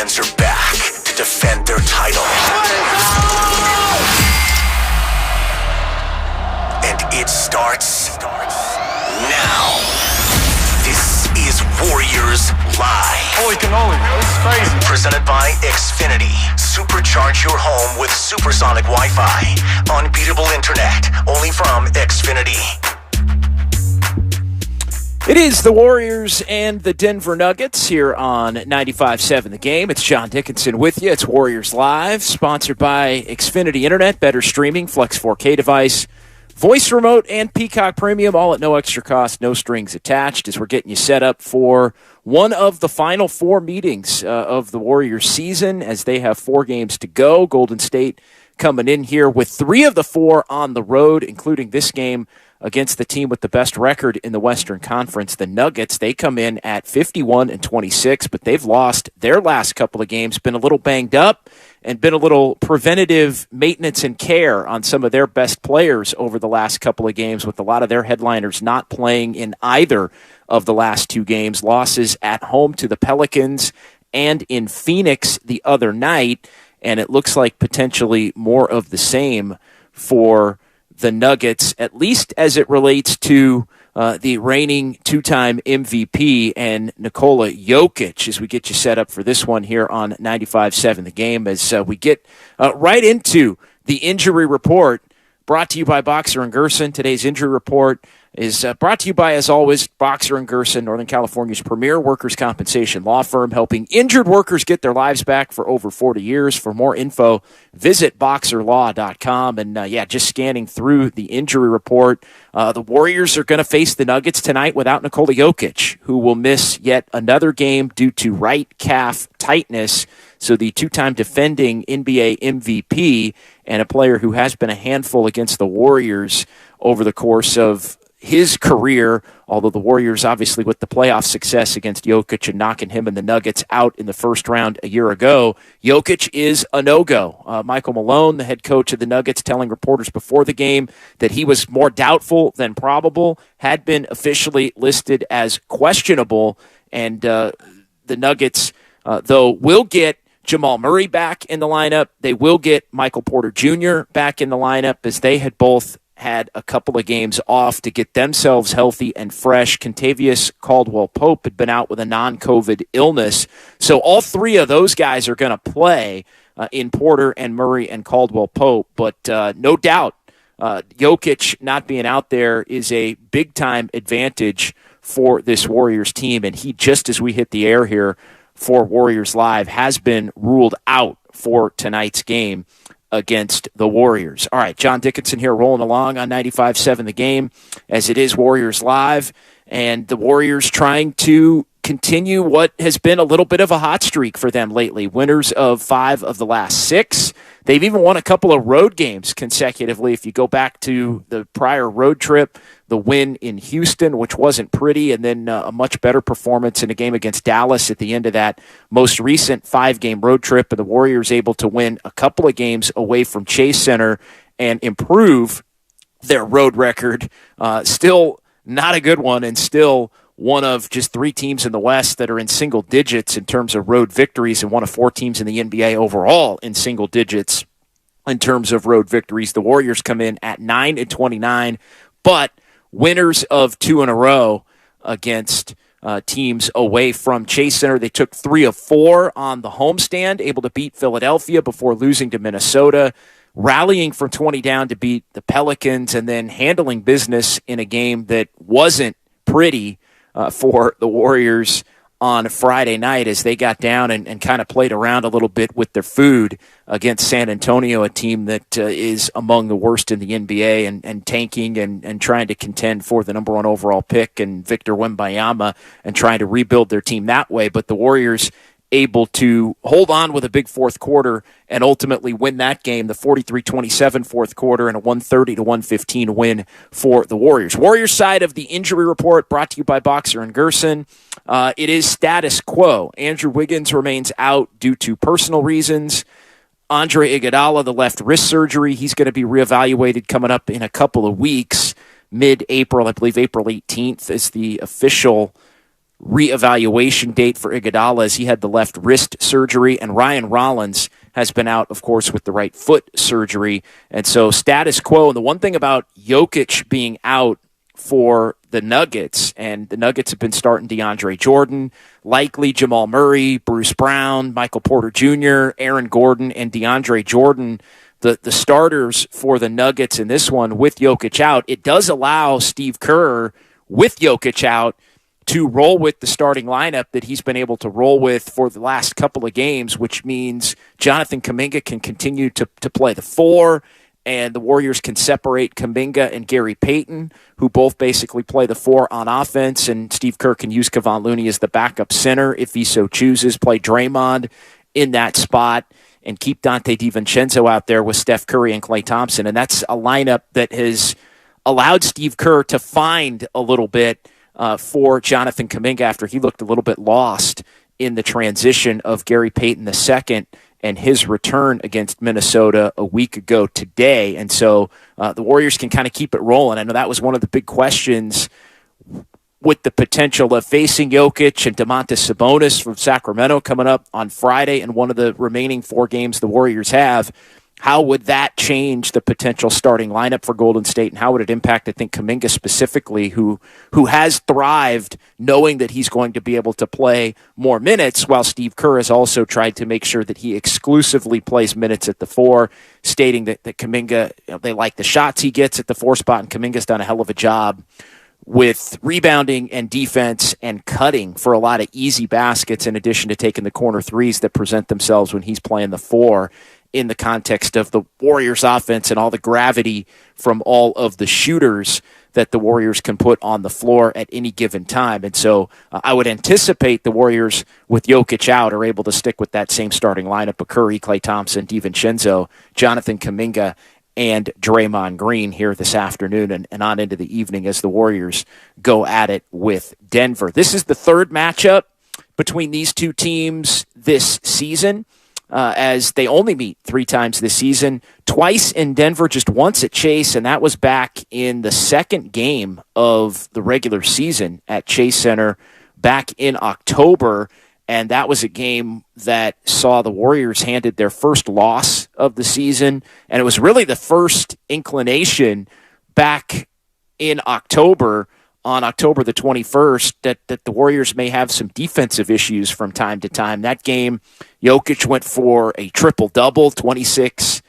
champions are back to defend their title. And it starts now. This is Warriors Live. Holy cannoli, this is crazy. Presented by Xfinity. Supercharge your home with supersonic Wi-Fi. Unbeatable internet, only from Xfinity. It is the Warriors and the Denver Nuggets here on 95.7 The Game. It's John Dickinson with you. It's Warriors Live, sponsored by Xfinity Internet, better streaming, Flex 4K device, voice remote, and Peacock Premium, all at no extra cost, no strings attached, as we're getting you set up for one of the final four meetings of the Warriors season, as they have 4 games to go. Golden State coming in here with 3 of the 4 on the road, including this game against the team with the best record in the Western Conference, the Nuggets. They come in at 51-26, but they've lost their last couple of games, been a little banged up, and been a little preventative maintenance and care on some of their best players over the last couple of games, with a lot of their headliners not playing in either of the last 2 games. Losses at home to the Pelicans and in Phoenix the other night, and it looks like potentially more of the same for the Nuggets, at least as it relates to the reigning 2-time MVP and Nikola Jokic, as we get you set up for this one here on 95.7 The Game, as we get right into the injury report, brought to you by Boxer & Gerson. Today's injury report is brought to you by, as always, Boxer & Gerson, Northern California's premier workers' compensation law firm, helping injured workers get their lives back for over 40 years. For more info, visit boxerlaw.com. And, just scanning through the injury report, the Warriors are going to face the Nuggets tonight without Nikola Jokic, who will miss yet another game due to right calf tightness. So the 2-time defending NBA MVP and a player who has been a handful against the Warriors over the course of his career, although the Warriors obviously with the playoff success against Jokic and knocking him and the Nuggets out in the first round a year ago, Jokic is a no-go. Michael Malone, the head coach of the Nuggets, telling reporters before the game that he was more doubtful than probable, had been officially listed as questionable, and the Nuggets, though, will get Jamal Murray back in the lineup. They will get Michael Porter Jr. back in the lineup, as they had both had a couple of games off to get themselves healthy and fresh. Contavious Caldwell-Pope had been out with a non-COVID illness. So all 3 of those guys are going to play in Porter and Murray and Caldwell-Pope. But no doubt, Jokic not being out there is a big-time advantage for this Warriors team. And he, just as we hit the air here for Warriors Live, has been ruled out for tonight's game against the Warriors. All right, John Dickinson here rolling along on 95.7 The Game, as it is Warriors Live, and the Warriors trying to continue what has been a little bit of a hot streak for them lately. Winners of 5 of the last 6. They've even won a couple of road games consecutively. If you go back to the prior road trip, the win in Houston, which wasn't pretty, and then a much better performance in a game against Dallas at the end of that most recent 5-game road trip, and the Warriors able to win a couple of games away from Chase Center and improve their road record. Still not a good one, and still one of just 3 teams in the West that are in single digits in terms of road victories, and one of 4 teams in the NBA overall in single digits in terms of road victories. The Warriors come in at 9-29, but winners of 2 in a row against teams away from Chase Center. They took 3 of 4 on the homestand, able to beat Philadelphia before losing to Minnesota, rallying from 20 down to beat the Pelicans, and then handling business in a game that wasn't pretty for the Warriors on Friday night, as they got down and kind of played around a little bit with their food against San Antonio, a team that is among the worst in the NBA and tanking and trying to contend for the number 1 overall pick and Victor Wembanyama, and trying to rebuild their team that way. But the Warriors able to hold on with a big fourth quarter and ultimately win that game, the 43-27 fourth quarter, and a 130-115 win for the Warriors. Warriors side of the injury report brought to you by Boxer & Gerson. It is status quo. Andrew Wiggins remains out due to personal reasons. Andre Iguodala, the left wrist surgery, he's going to be reevaluated coming up in a couple of weeks, mid-April. I believe April 18th is the official reevaluation date for Iguodala as he had the left wrist surgery, and Ryan Rollins has been out, of course, with the right foot surgery. And so status quo. And the one thing about Jokic being out for the Nuggets, and the Nuggets have been starting DeAndre Jordan, likely Jamal Murray, Bruce Brown, Michael Porter Jr., Aaron Gordon, and DeAndre Jordan, the starters for the Nuggets in this one with Jokic out. It does allow Steve Kerr, with Jokic out, to roll with the starting lineup that he's been able to roll with for the last couple of games, which means Jonathan Kuminga can continue to play the 4, and the Warriors can separate Kuminga and Gary Payton, who both basically play the 4 on offense, and Steve Kerr can use Kevon Looney as the backup center if he so chooses, play Draymond in that spot, and keep Dante DiVincenzo out there with Steph Curry and Klay Thompson. And that's a lineup that has allowed Steve Kerr to find a little bit for Jonathan Kuminga after he looked a little bit lost in the transition of Gary Payton II and his return against Minnesota a week ago today. And so the Warriors can kind of keep it rolling. I know that was one of the big questions with the potential of facing Jokic and Domantas Sabonis from Sacramento coming up on Friday in one of the remaining 4 games the Warriors have. How would that change the potential starting lineup for Golden State, and how would it impact, I think, Kuminga specifically, who has thrived knowing that he's going to be able to play more minutes, while Steve Kerr has also tried to make sure that he exclusively plays minutes at the 4, stating that Kuminga, they like the shots he gets at the 4 spot, and Kuminga's done a hell of a job with rebounding and defense and cutting for a lot of easy baskets, in addition to taking the corner threes that present themselves when he's playing the 4, in the context of the Warriors offense and all the gravity from all of the shooters that the Warriors can put on the floor at any given time. And so I would anticipate the Warriors, with Jokic out, are able to stick with that same starting lineup of Curry, Klay Thompson, DiVincenzo, Jonathan Kuminga, and Draymond Green here this afternoon and on into the evening as the Warriors go at it with Denver. This is the 3rd matchup between these two teams this season. As they only meet 3 times this season, twice in Denver, just once at Chase, and that was back in the 2nd game of the regular season at Chase Center back in October, and that was a game that saw the Warriors handed their first loss of the season, and it was really the first inclination back in October, on October the 21st, that the Warriors may have some defensive issues from time to time. That game, Jokic went for a triple-double, 26,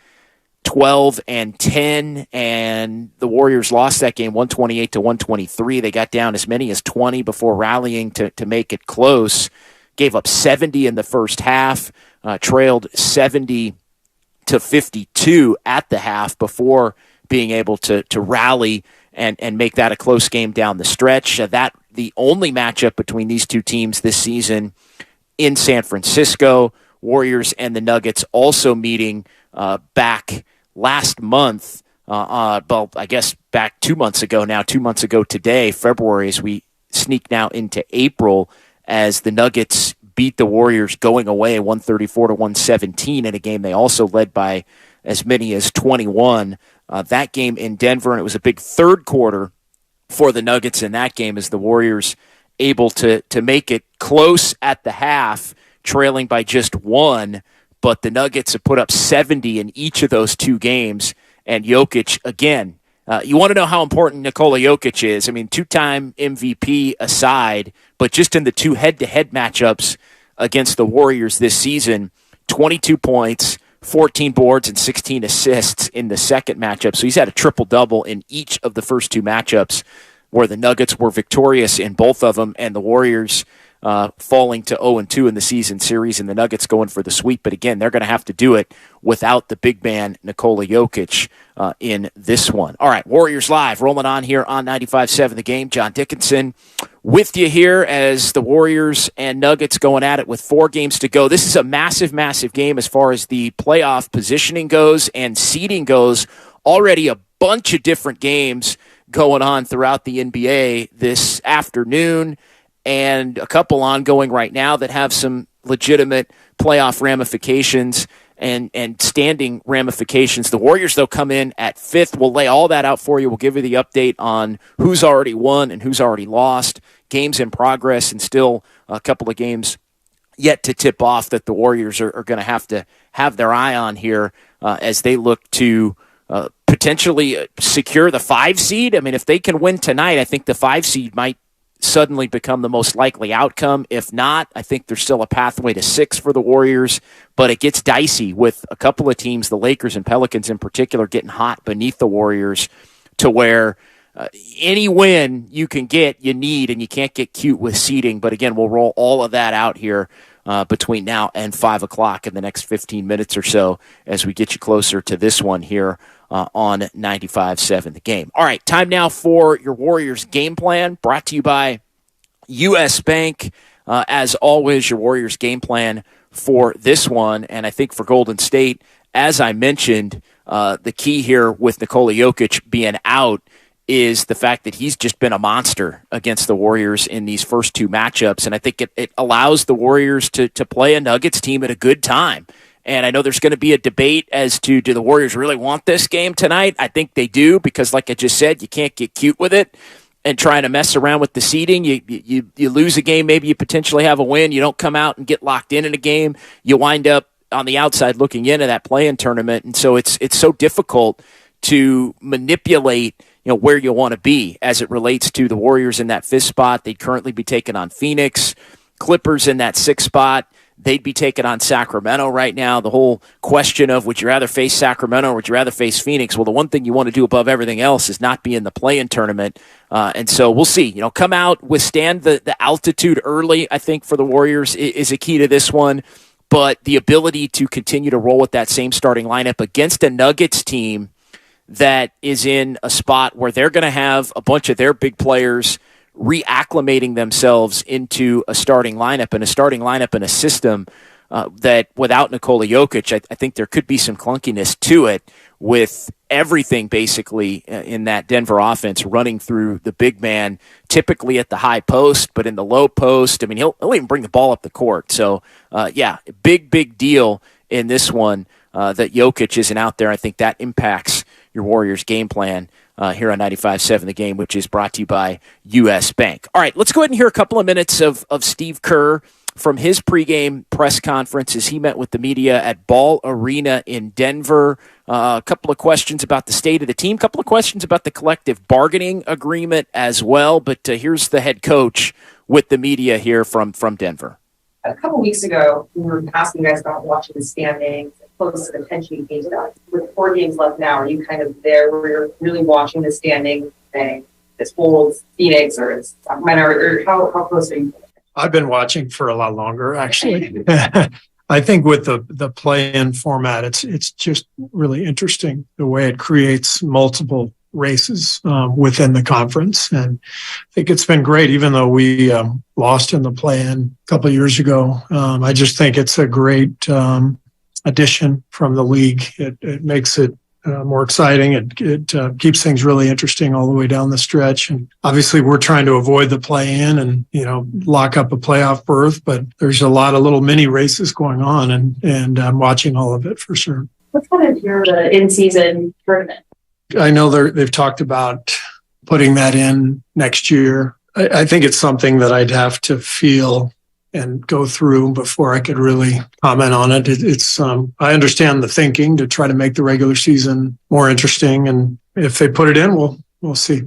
12, and 10, and the Warriors lost that game 128-123. They got down as many as 20 before rallying to make it close. Gave up 70 in the first half, trailed 70-52 at the half before being able to rally and make that a close game down the stretch. That the only matchup between these two teams this season in San Francisco. Warriors and the Nuggets also meeting back last month. Well, I guess back 2 months ago now. 2 months ago today, February, as we sneak now into April, as the Nuggets beat the Warriors going away 134-117 in a game they also led by as many as 21. That game in Denver, and it was a big 3rd quarter for the Nuggets in that game, as the Warriors able to make it close at the half, trailing by just 1, but the Nuggets have put up 70 in each of those 2 games, and Jokic, again, you want to know how important Nikola Jokic is. I mean, 2-time MVP aside, but just in the 2 head-to-head matchups against the Warriors this season, 22 points, 14 boards, and 16 assists in the second matchup. So he's had a triple-double in each of the first 2 matchups, where the Nuggets were victorious in both of them, and the Warriors falling to 0-2 in the season series, and the Nuggets going for the sweep. But again, they're going to have to do it without the big man Nikola Jokic in this one. All right, Warriors Live, rolling on here on 95.7 The Game. John Dickinson with you here as the Warriors and Nuggets going at it with 4 games to go. This is a massive, massive game as far as the playoff positioning goes and seeding goes. Already a bunch of different games going on throughout the NBA this afternoon, and a couple ongoing right now that have some legitimate playoff ramifications and standing ramifications. The Warriors, though, come in at 5th. We'll lay all that out for you. We'll give you the update on who's already won and who's already lost. games in progress and still a couple of games yet to tip off that the Warriors are going to have their eye on here as they look to potentially secure the 5 seed. I mean, if they can win tonight, I think the 5 seed might suddenly become the most likely outcome. If not, I think there's still a pathway to 6 for the Warriors, but it gets dicey with a couple of teams, the Lakers and Pelicans in particular, getting hot beneath the Warriors to where any win you can get, you need, and you can't get cute with seeding. But again, we'll roll all of that out here between now and 5 o'clock in the next 15 minutes or so as we get you closer to this one here on 95.7 The Game. All right, time now for your Warriors game plan, brought to you by U.S. Bank. As always, your Warriors game plan for this one, and I think for Golden State, as I mentioned, the key here with Nikola Jokic being out is the fact that he's just been a monster against the Warriors in these first 2 matchups, and I think it allows the Warriors to play a Nuggets team at a good time. And I know there's going to be a debate as to, do the Warriors really want this game tonight? I think they do, because like I just said, you can't get cute with it and trying to mess around with the seeding. You lose a game, maybe you potentially have a win. You don't come out and get locked in a game. You wind up on the outside looking into that play-in tournament. And so it's so difficult to manipulate where you want to be as it relates to the Warriors in that 5th spot. They'd currently be taking on Phoenix. Clippers in that 6th spot. They'd be taking on Sacramento right now. The whole question of, would you rather face Sacramento or would you rather face Phoenix? Well, the one thing you want to do above everything else is not be in the play-in tournament. And so we'll see. Come out, withstand the altitude early, I think, for the Warriors is a key to this one. But the ability to continue to roll with that same starting lineup against a Nuggets team that is in a spot where they're going to have a bunch of their big players reacclimating themselves into a starting lineup and a system that without Nikola Jokic, I think there could be some clunkiness to it with everything basically in that Denver offense running through the big man, typically at the high post, but in the low post, I mean, he'll even bring the ball up the court. So, big deal in this one that Jokic isn't out there. I think that impacts your Warriors game plan here on 95.7 The Game, which is brought to you by U.S. Bank. All right, let's go ahead and hear a couple of minutes of Steve Kerr from his pregame press conference as he met with the media at Ball Arena in Denver. A couple of questions about the state of the team, a couple of questions about the collective bargaining agreement as well. But here's the head coach with the media here from Denver. A couple weeks ago, we were asking you guys about watching the standings, close to the 10 games. With 4 games left now, are you kind of there where you're really watching the standings, saying this holds Phoenix or it's Sacramento, or how close are you? I've been watching for a lot longer, actually. I think with the play-in format, it's just really interesting the way it creates multiple races within the conference. And I think it's been great, even though we lost in the play-in a couple of years ago. I just think it's a great addition from the league. It makes it more exciting. It keeps things really interesting all the way down the stretch. And obviously we're trying to avoid the play-in and, lock up a playoff berth, but there's a lot of little mini races going on, and I'm watching all of it for sure. What's kind of your in-season tournament? I know they've talked about putting that in next year. I think it's something that I'd have to feel and go through before I could really comment on it. I understand the thinking to try to make the regular season more interesting, and if they put it in, we'll see.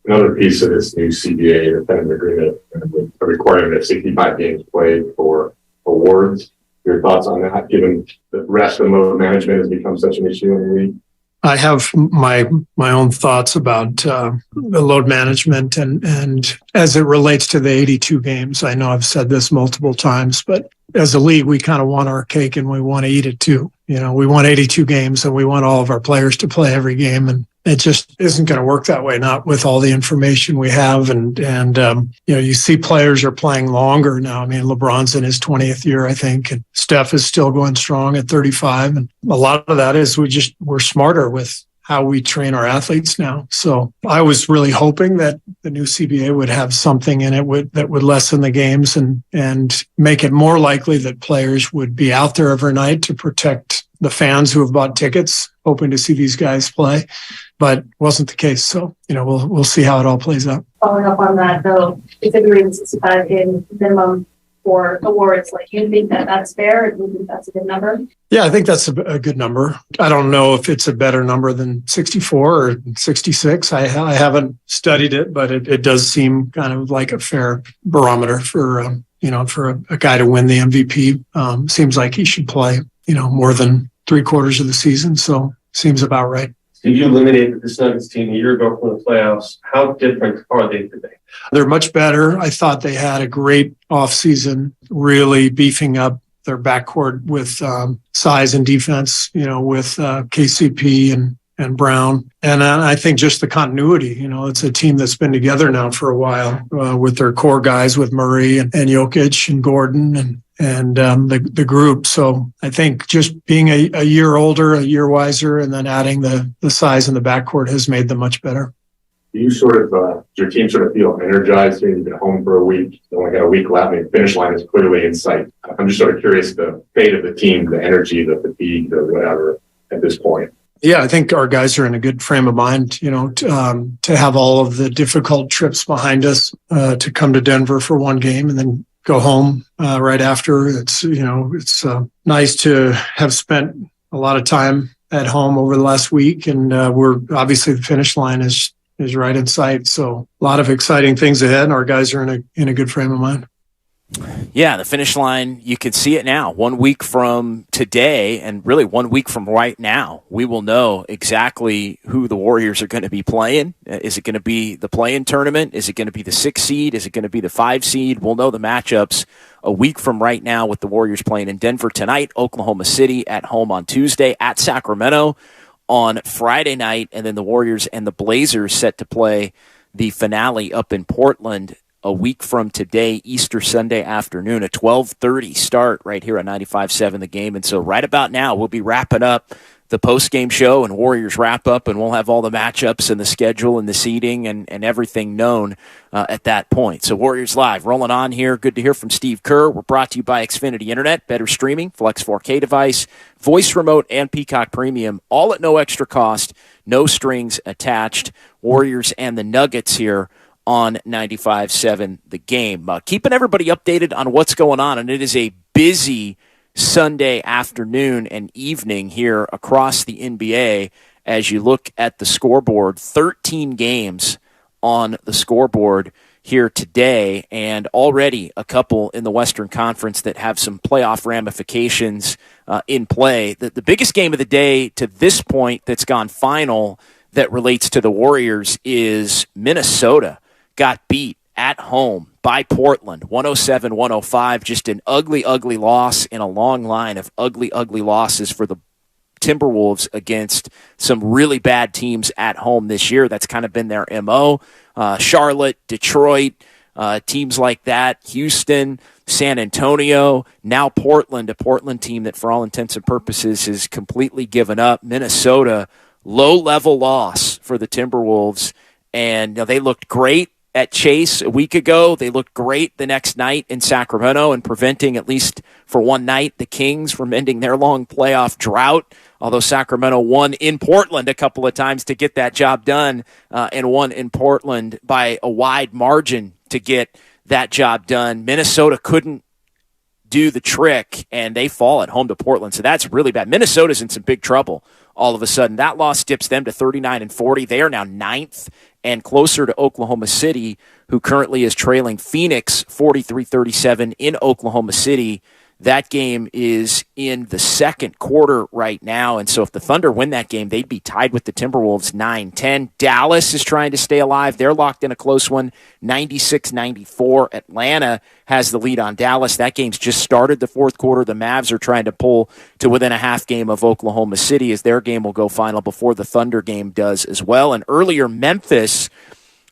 Another piece of this new CBA independent agreement with a requirement of 65 games played for awards. Your thoughts on that, given the rest of load management has become such an issue in the league? I have my own thoughts about the load management and as it relates to the 82 games. I know I've said this multiple times, but as a league, we kind of want our cake and we want to eat it too. We want 82 games and we want all of our players to play every game, and it just isn't going to work that way, not with all the information we have. And you see players are playing longer now. I mean, LeBron's in his 20th year, I think, and Steph is still going strong at 35. And a lot of that is we're smarter with how we train our athletes now. So I was really hoping that the new CBA would have something in it that would lessen the games and make it more likely that players would be out there every night to protect the fans who have bought tickets hoping to see these guys play, but wasn't the case. So, we'll see how it all plays out. Following up on that, though, if the 65 game minimum for awards, you think that that's fair? Do you think that's a good number? Yeah, I think that's a good number. I don't know if it's a better number than 64 or 66. I haven't studied it, but it does seem kind of like a fair barometer for for a guy to win the MVP. Seems like he should play, more than 3/4 of the season. So seems about right. So you eliminated the Nuggets team a year ago from the playoffs. How different are they today? They're much better. I thought they had a great offseason, really beefing up their backcourt with size and defense, with KCP and Brown. And I think just the continuity, it's a team that's been together now for a while with their core guys, with Murray and Jokic and Gordon and the group. So I think just being a year older, a year wiser, and then adding the size in the backcourt has made them much better. Do you your team sort of feel energized here? You've been home for a week. You only got a week left. The finish line is clearly in sight. I'm just sort of curious the fate of the team, the energy, the fatigue, the whatever at this point. Yeah, I think our guys are in a good frame of mind, to have all of the difficult trips behind us, to come to Denver for one game and then go home right after. It's nice to have spent a lot of time at home over the last week, and we're obviously the finish line is right in sight. So a lot of exciting things ahead, and our guys are in a good frame of mind. Yeah, the finish line, you can see it now. 1 week from today, and really 1 week from right now, we will know exactly who the Warriors are going to be playing. Is it going to be the play-in tournament? Is it going to be the 6 seed? Is it going to be the 5 seed? We'll know the matchups a week from right now, with the Warriors playing in Denver tonight, Oklahoma City at home on Tuesday, at Sacramento on Friday night, and then the Warriors and the Blazers set to play the finale up in Portland a week from today, Easter Sunday afternoon, a 12:30 start right here on 95.7 The Game. And so right about now, we'll be wrapping up the post-game show and Warriors wrap-up, and we'll have all the matchups and the schedule and the seeding and everything known at that point. So Warriors Live, rolling on here. Good to hear from Steve Kerr. We're brought to you by Xfinity Internet, better streaming, Flex 4K device, voice remote, and Peacock Premium, all at no extra cost, no strings attached. Warriors and the Nuggets here on 95.7 The Game. Keeping everybody updated on what's going on, and it is a busy Sunday afternoon and evening here across the NBA as you look at the scoreboard. 13 games on the scoreboard here today, and already a couple in the Western Conference that have some playoff ramifications in play. The biggest game of the day to this point that's gone final that relates to the Warriors is Minnesota got beat at home by Portland, 107-105. Just an ugly, ugly loss in a long line of ugly, ugly losses for the Timberwolves against some really bad teams at home this year. That's kind of been their MO. Charlotte, Detroit, teams like that, Houston, San Antonio, now Portland, a Portland team that for all intents and purposes has completely given up. Minnesota, low-level loss for the Timberwolves, and they looked great at Chase a week ago. They looked great the next night in Sacramento and preventing, at least for one night, the Kings from ending their long playoff drought, although Sacramento won in Portland a couple of times to get that job done, and won in Portland by a wide margin to get that job done. Minnesota couldn't do the trick, and they fall at home to Portland, so that's really bad. Minnesota's in some big trouble all of a sudden. That loss dips them to 39-40. They are now 9th and closer to Oklahoma City, who currently is trailing Phoenix 43-37 in Oklahoma City. That game is in the second quarter right now, and so if the Thunder win that game, they'd be tied with the Timberwolves 9-10. Dallas is trying to stay alive. They're locked in a close one, 96-94. Atlanta has the lead on Dallas. That game's just started the fourth quarter. The Mavs are trying to pull to within a half game of Oklahoma City, as their game will go final before the Thunder game does as well. And earlier, Memphis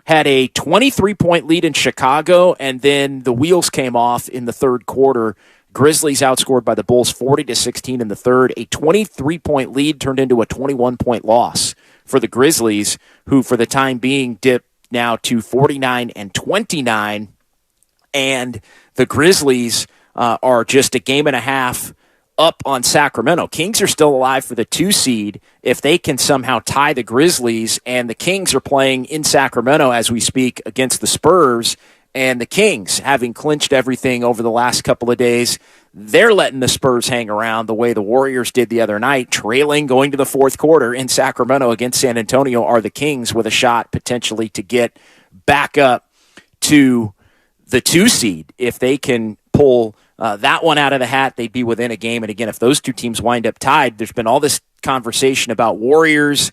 had a 23-point lead in Chicago, and then the wheels came off in the third quarter. Grizzlies outscored by the Bulls 40-16 in the third. A 23-point lead turned into a 21-point loss for the Grizzlies, who for the time being dipped now to 49-29. And the Grizzlies are just a game and a half up on Sacramento. Kings are still alive for the 2 seed if they can somehow tie the Grizzlies, and the Kings are playing in Sacramento as we speak against the Spurs, and the Kings, having clinched everything over the last couple of days, they're letting the Spurs hang around the way the Warriors did the other night, trailing going to the fourth quarter in Sacramento against San Antonio. Are the Kings with a shot potentially to get back up to the 2 seed. If they can pull that one out of the hat, they'd be within a game. And again, if those 2 teams wind up tied, there's been all this conversation about Warriors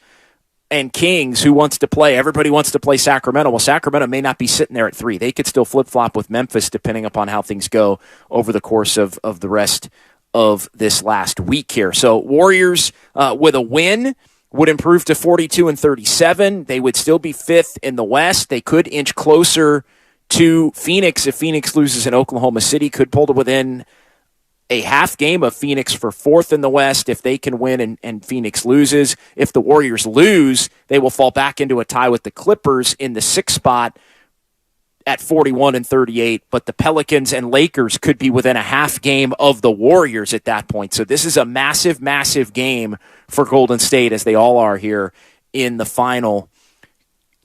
and Kings, who wants to play. Everybody wants to play Sacramento. Well, Sacramento may not be sitting there at 3. They could still flip-flop with Memphis depending upon how things go over the course of the rest of this last week here. So Warriors with a win would improve to 42-37. They would still be 5th in the West. They could inch closer to Phoenix if Phoenix loses in Oklahoma City. Could pull to within a half game of Phoenix for 4th in the West if they can win and Phoenix loses. If the Warriors lose, they will fall back into a tie with the Clippers in the 6th spot at 41-38. But the Pelicans and Lakers could be within a half game of the Warriors at that point. So this is a massive, massive game for Golden State, as they all are here in the final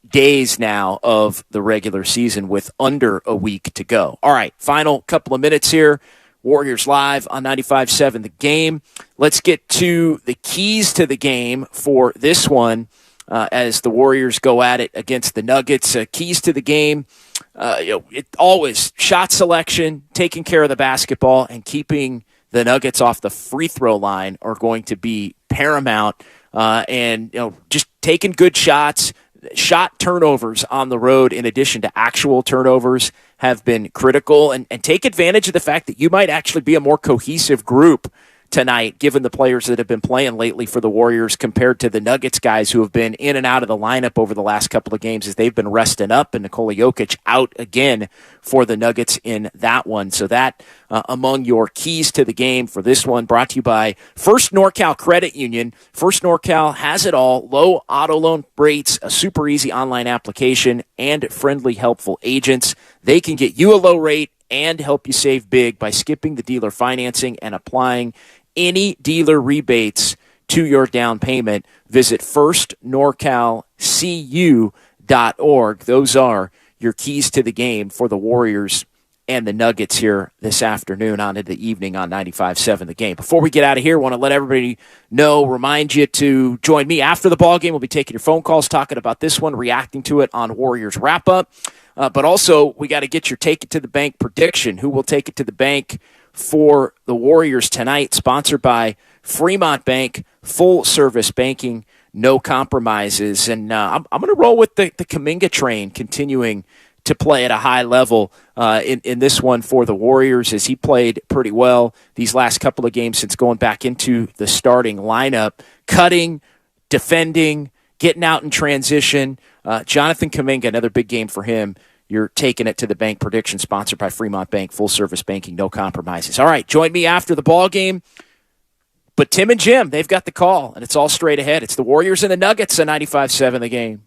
days now of the regular season with under a week to go. All right, final couple of minutes here. Warriors Live on 95.7 The Game. Let's get to the keys to the game for this one as the Warriors go at it against the Nuggets. Keys to the game, it always shot selection, taking care of the basketball, and keeping the Nuggets off the free throw line are going to be paramount. And just taking good shots. Shot turnovers on the road, in addition to actual turnovers, have been critical. And take advantage of the fact that you might actually be a more cohesive group tonight, given the players that have been playing lately for the Warriors compared to the Nuggets guys who have been in and out of the lineup over the last couple of games as they've been resting up, and Nikola Jokic out again for the Nuggets in that one. So that among your keys to the game for this one, brought to you by First NorCal Credit Union. First NorCal has it all: low auto loan rates, a super easy online application, and friendly, helpful agents. They can get you a low rate and help you save big by skipping the dealer financing and applying any dealer rebates to your down payment. Visit firstnorcalcu.org. Those are your keys to the game for the Warriors and the Nuggets here this afternoon on into the evening on 95.7 The Game. Before we get out of here, I want to let everybody know, remind you to join me after the ball game. We'll be taking your phone calls, talking about this one, reacting to it on Warriors Wrap Up. But also, we got to get your Take It to the Bank prediction. Who will take it to the bank for the Warriors tonight? Sponsored by Fremont Bank, full service banking, no compromises. And I'm going to roll with the Kuminga train, continuing to play at a high level in this one for the Warriors, as he played pretty well these last couple of games since going back into the starting lineup, cutting, defending, getting out in transition. Jonathan Kuminga, another big game for him. You're taking it to the bank prediction, sponsored by Fremont Bank, full service banking, no compromises. All right, join me after the ball game. But Tim and Jim, they've got the call, and it's all straight ahead. It's the Warriors and the Nuggets at 95.7 The Game.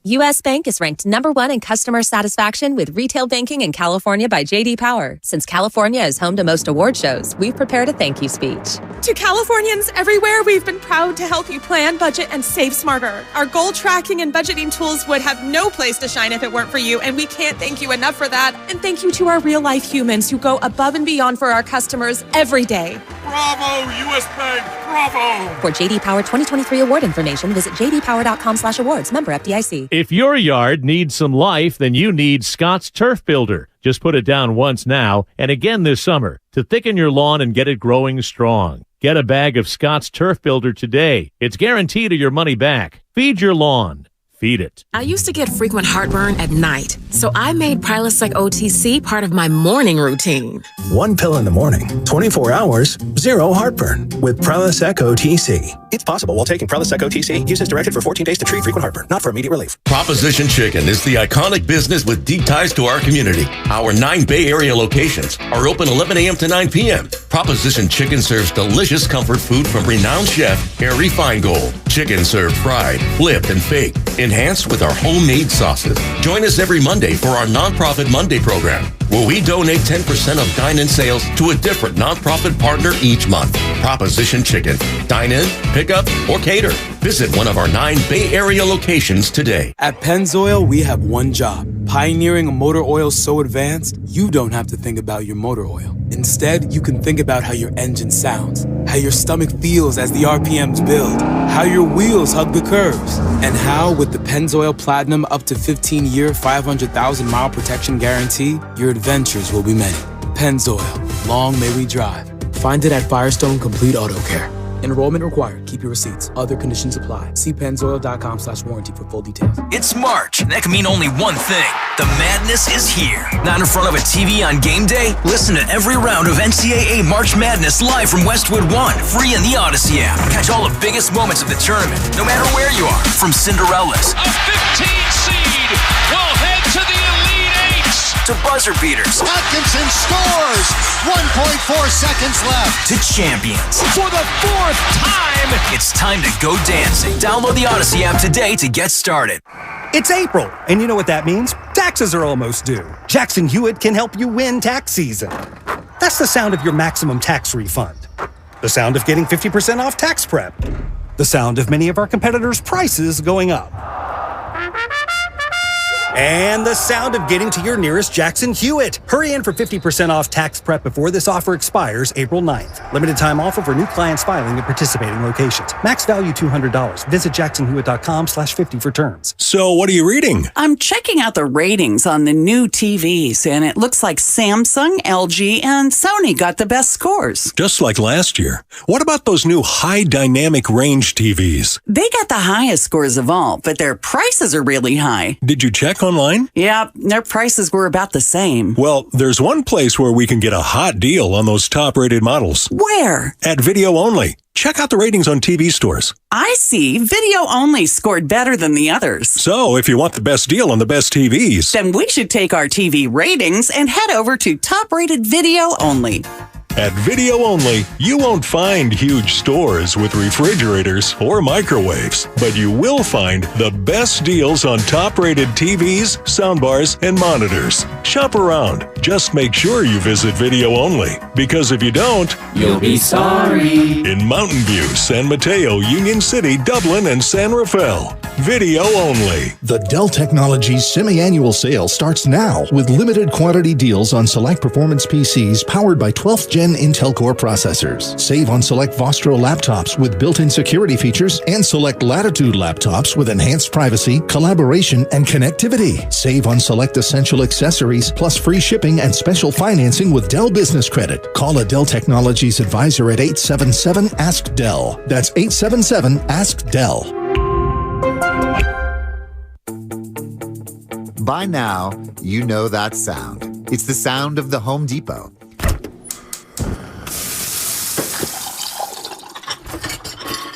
U.S. Bank is ranked #1 in customer satisfaction with retail banking in California by J.D. Power. Since California is home to most award shows, we've prepared a thank you speech. To Californians everywhere, we've been proud to help you plan, budget, and save smarter. Our goal tracking and budgeting tools would have no place to shine if it weren't for you, and we can't thank you enough for that. And thank you to our real-life humans who go above and beyond for our customers every day. Bravo, U.S. Bank, bravo! For J.D. Power 2023 award information, visit jdpower.com/awards. Member FDIC. If your yard needs some life, then you need Scott's Turf Builder. Just put it down once now and again this summer to thicken your lawn and get it growing strong. Get a bag of Scott's Turf Builder today. It's guaranteed your money back. Feed your lawn. Feed it. I used to get frequent heartburn at night, so I made Prilosec OTC part of my morning routine. One pill in the morning, 24 hours, zero heartburn with Prilosec OTC. It's possible while taking Prilosec OTC. Use as directed for 14 days to treat frequent heartburn, not for immediate relief. Proposition Chicken is the iconic business with deep ties to our community. Our 9 Bay Area locations are open 11 a.m. to 9 p.m. Proposition Chicken serves delicious comfort food from renowned chef Harry Feingold. Chicken served fried, flipped, and baked in enhanced with our homemade sauces. Join us every Monday for our Nonprofit Monday program, where we donate 10% of dine-in sales to a different nonprofit partner each month. Proposition Chicken. Dine in, pick up, or cater. Visit one of our 9 Bay Area locations today. At Pennzoil, we have one job. Pioneering a motor oil so advanced, you don't have to think about your motor oil. Instead, you can think about how your engine sounds, how your stomach feels as the RPMs build, how your wheels hug the curves, and how, with the Pennzoil Platinum up to 15-year, 500,000-mile protection guarantee, your adventures will be many. Pennzoil. Long may we drive. Find it at Firestone Complete Auto Care. Enrollment required. Keep your receipts. Other conditions apply. See pennzoil.com/warranty for full details. It's March, and that can mean only one thing. The madness is here. Not in front of a TV on game day? Listen to every round of NCAA March Madness live from Westwood One, free in the Odyssey app. Catch all the biggest moments of the tournament, no matter where you are. From Cinderellas, A 15 seed will head to the Elite Eights. to buzzer beaters, Dickinson scores! 1.4 seconds left. to champions. For the 4th time. It's time to go dancing. Download the Odyssey app today to get started. It's April, and you know what that means? Taxes are almost due. Jackson Hewitt can help you win tax season. That's the sound of your maximum tax refund. The sound of getting 50% off tax prep. The sound of many of our competitors' prices going up. And the sound of getting to your nearest Jackson Hewitt. Hurry in for 50% off tax prep before this offer expires April 9th. Limited time offer for new clients filing at participating locations. Max value $200. Visit jacksonhewitt.com/50 for terms. So what are you reading? I'm checking out the ratings on the new TVs, and it looks like Samsung, LG, and Sony got the best scores. Just like last year. What about those new high dynamic range TVs? They got the highest scores of all, but their prices are really high. Did you check online? Yeah, their prices were about the same. Well, there's one place where we can get a hot deal on those top-rated models. Where? At Video Only. Check out the ratings on TV stores. I see. Video Only scored better than the others. So, if you want the best deal on the best TVs, then we should take our TV ratings and head over to top-rated Video Only. At Video Only, you won't find huge stores with refrigerators or microwaves, but you will find the best deals on top-rated TVs, soundbars, and monitors. Shop around. Just make sure you visit Video Only, because if you don't, you'll be sorry. In Mountain View, San Mateo, Union City, Dublin, and San Rafael. Video Only. The Dell Technologies semi-annual sale starts now with limited quantity deals on select performance PCs powered by 12th Gen Intel Core processors. Save on select Vostro laptops with built-in security features and select Latitude laptops with enhanced privacy, collaboration, and connectivity. Save on select essential accessories plus free shipping and special financing with Dell Business Credit. Call a Dell Technologies advisor at 877-ASK-DELL. That's 877-ASK-DELL. By now, you know that sound. It's the sound of the Home Depot.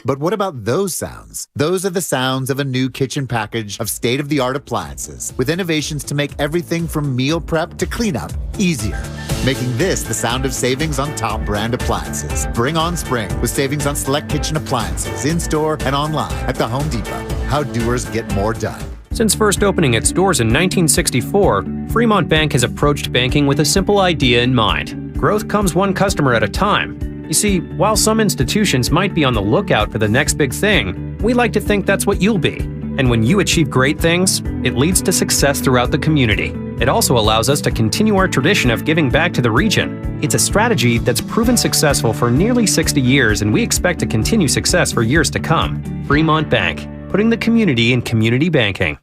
But what about those sounds? Those are the sounds of a new kitchen package of state-of-the-art appliances with innovations to make everything from meal prep to cleanup easier. Making this the sound of savings on top brand appliances. Bring on spring with savings on select kitchen appliances in-store and online at the Home Depot. How doers get more done. Since first opening its doors in 1964, Fremont Bank has approached banking with a simple idea in mind. Growth comes one customer at a time. You see, while some institutions might be on the lookout for the next big thing, we like to think that's what you'll be. And when you achieve great things, it leads to success throughout the community. It also allows us to continue our tradition of giving back to the region. It's a strategy that's proven successful for nearly 60 years, and we expect to continue success for years to come. Fremont Bank, putting the community in community banking.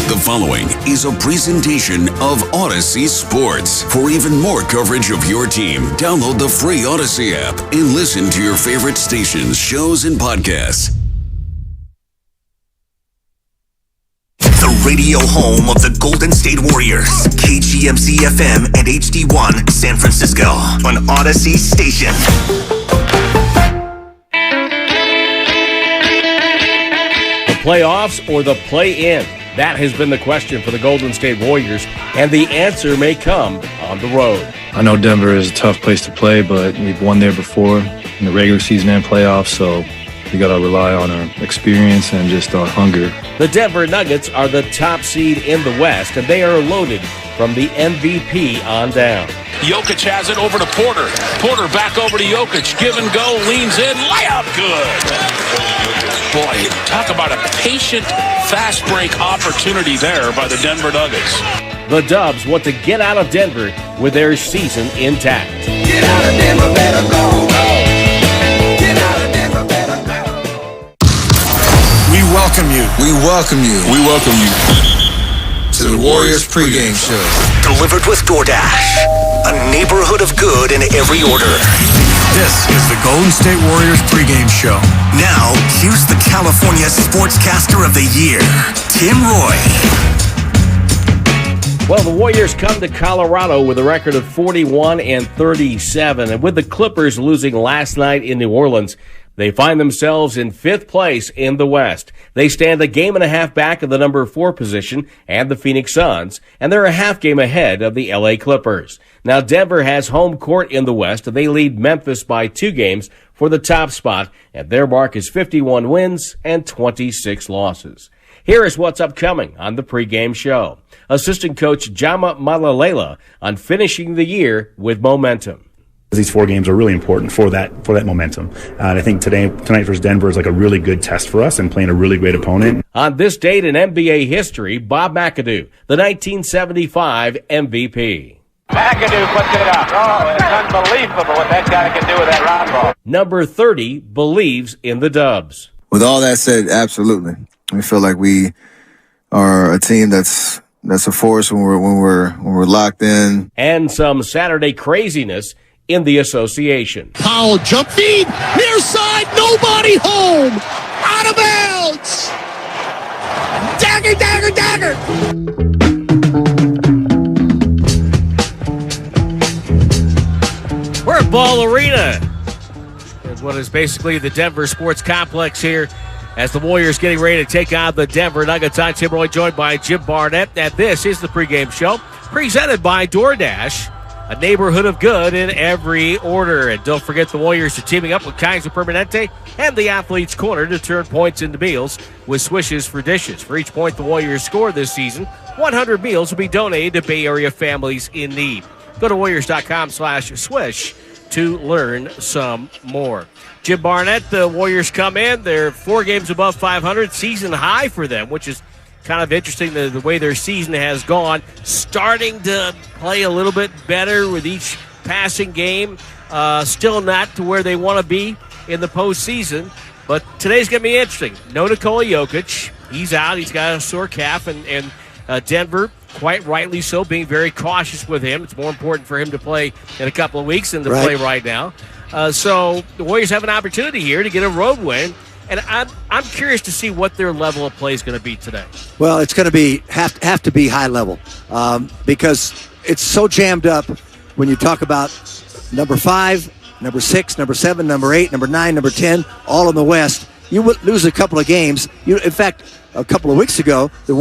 The following is a presentation of Odyssey Sports. For even more coverage of your team, download the free Odyssey app and listen to your favorite stations, shows, and podcasts. The radio home of the Golden State Warriors. KGMC FM and HD1 San Francisco on Odyssey Station. The playoffs or the play-in? That has been the question for the Golden State Warriors, and the answer may come on the road. I know Denver is a tough place to play, but we've won there before in the regular season and playoffs, so We got to rely on our experience and just our hunger. The Denver Nuggets are the top seed in the West, and they are loaded from the MVP on down. Jokic has it over to Porter. Porter back over to Jokic. Give and go, leans in, layup good. Boy, talk about a patient fast break opportunity there by the Denver Nuggets. The Dubs want to get out of Denver with their season intact. Get out of Denver, better go. Get out of Denver, better go. We welcome you. We welcome you. We welcome you to the Warriors pregame show. Delivered with DoorDash. A neighborhood of good in every order. This is the Golden State Warriors pregame show. Now, here's the California Sportscaster of the Year, Tim Roy. Well, the Warriors come to Colorado with a record of 41-37, and with the Clippers losing last night in New Orleans, they find themselves in 5th place in the West. They stand a game and a half back of the number 4 position and the Phoenix Suns, and they're a half game ahead of the LA Clippers. Now, Denver has home court in the West, and they lead Memphis by 2 games for the top spot, and their mark is 51 wins and 26 losses. Here is what's upcoming on the pregame show. Assistant coach Jama Malalela on finishing the year with momentum. These 4 games are really important for that momentum. And I think tonight versus Denver is like a really good test for us and playing a really great opponent. On this date in NBA history, Bob McAdoo, the 1975 MVP. McAdoo puts it up. Oh, it's unbelievable what that guy can do with that round ball. Number 30 believes in the Dubs. With all that said, absolutely. We feel like we are a team that's a force when we're locked in. And some Saturday craziness in the association. Powell jump feed, near side, nobody home, out of bounds. Dagger, dagger, dagger. We're at Ball Arena. It's what is basically the Denver Sports Complex here as the Warriors getting ready to take on the Denver Nuggets. I'm Tim Roy, joined by Jim Barnett, and this is the pregame show presented by DoorDash. A neighborhood of good in every order. And don't forget the Warriors are teaming up with Kaiser Permanente and the Athlete's Corner to turn points into meals with Swishes for Dishes. For each point the Warriors score this season, 100 meals will be donated to Bay Area families in need. Go to Warriors.com/swish to learn some more. Jim Barnett, the Warriors come in. They're 4 games above 500, season high for them, which is kind of interesting the way their season has gone. Starting to play a little bit better with each passing game. Still not to where they want to be in the postseason. But today's going to be interesting. No Nikola Jokic. He's out. He's got a sore calf. And Denver, quite rightly so, being very cautious with him. It's more important for him to play in a couple of weeks than to play right now. So the Warriors have an opportunity here to get a road win. And I'm curious to see what their level of play is going to be today. Well, it's going to be have to be high level because it's so jammed up when you talk about number 5, number 6, number 7, number 8, number 9, number 10, all in the West. You would lose a couple of games. In fact, a couple of weeks ago, the